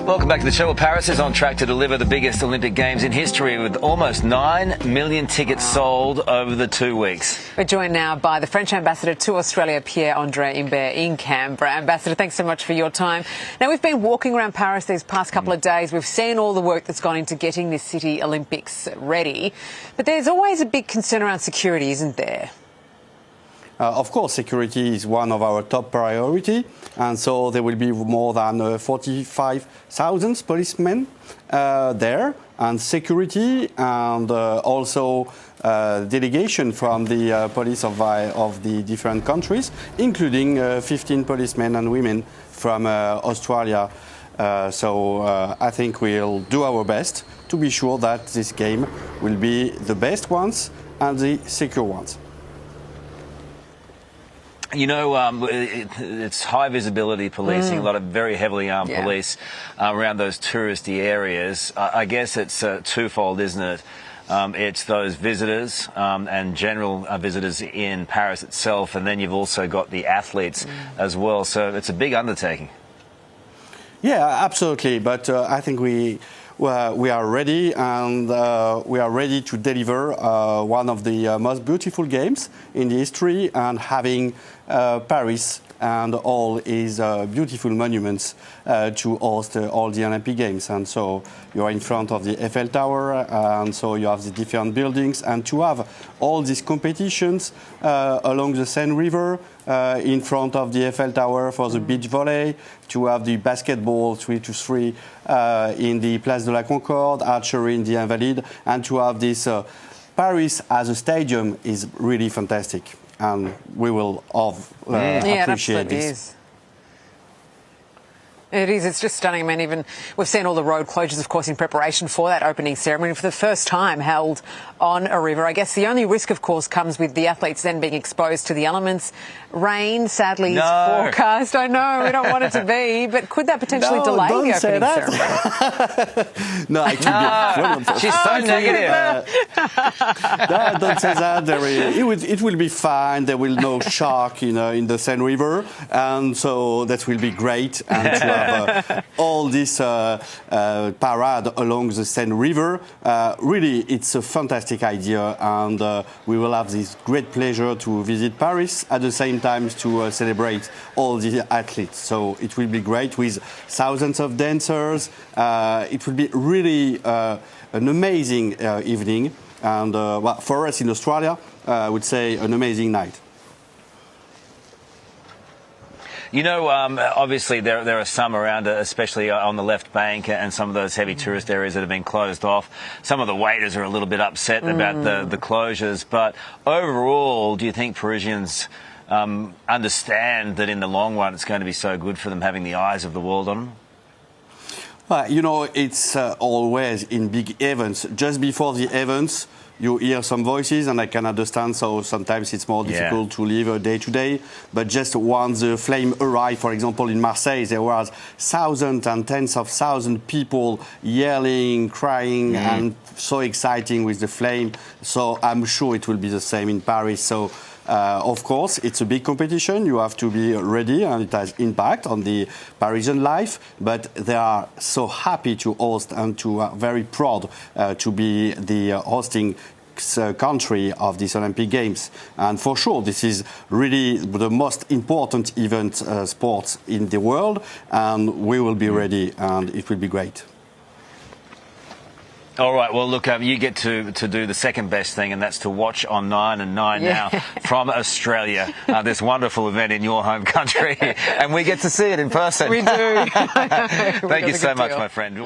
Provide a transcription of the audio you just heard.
Welcome back to the show. Well, Paris is on track to deliver the biggest Olympic Games in history with almost 9 million tickets sold over the 2 weeks. We're joined now by the French ambassador to Australia, Pierre-Andre Imbert in Canberra. Ambassador, thanks so much for your time. Now, we've been walking around Paris these past couple of days. We've seen all the work that's gone into getting this city Olympics ready. But there's always a big concern around security, isn't there? Of course, security is one of our top priority, and so there will be more than 45,000 policemen there, and security, and also delegation from the police of the different countries, including 15 policemen and women from Australia. So I think we'll do our best to be sure that this game will be the best ones and the secure ones. You know, it's high visibility policing, a lot of very heavily armed police around those touristy areas. I guess it's twofold, isn't it? It's those visitors and general visitors in Paris itself, and then you've also got the athletes as well. So it's a big undertaking. Yeah, absolutely. But I think we are ready, and we are ready to deliver one of the most beautiful games in the history, and having Paris and all its beautiful monuments to host all the Olympic Games. And so you are in front of the Eiffel Tower, and so you have the different buildings, and to have all these competitions along the Seine River, in front of the Eiffel Tower for the beach volley, to have the basketball 3-3 in the Place de la Concorde, archery in the Invalides, and to have this Paris as a stadium is really fantastic. And we will appreciate this. It is. It's just stunning. I mean, even we've seen all the road closures, of course, in preparation for that opening ceremony for the first time held on a river. I guess the only risk, of course, comes with the athletes then being exposed to the elements. Rain, sadly, is forecast. I know, we don't want it to be, but could that potentially delay the opening ceremony? No, it will be. She's so negative. No, don't say that. It will be fine. There will no shark, in the Seine River, and so that will be great. And to have all this parade along the Seine River, really, it's a fantastic idea, and we will have this great pleasure to visit Paris at the same time to celebrate all the athletes. So it will be great with thousands of dancers. It will be really an amazing evening, and well, for us in Australia, I would say an amazing night. You know, obviously there are some around, especially on the left bank and some of those heavy tourist areas that have been closed off. Some of the waiters are a little bit upset about the closures. But overall, do you think Parisians understand that in the long run it's going to be so good for them having the eyes of the world on them? It's always in big events. Just before the events, you hear some voices, and I can understand, so sometimes it's more difficult to live day to day. But just once the flame arrived, for example, in Marseille, there was thousands and tens of thousands of people yelling, crying, and so exciting with the flame. So I'm sure it will be the same in Paris. So of course, it's a big competition. You have to be ready, and it has impact on the Parisian life. But they are so happy to host, and very proud to be the hosting country of these Olympic Games. And for sure, this is really the most important event sports in the world, and we will be ready, and it will be great. All right, well, look, you get to do the second best thing, and that's to watch on 9 and 9 now from Australia, this wonderful event in your home country, and we get to see it in person. We do. Thank you so much, my friend.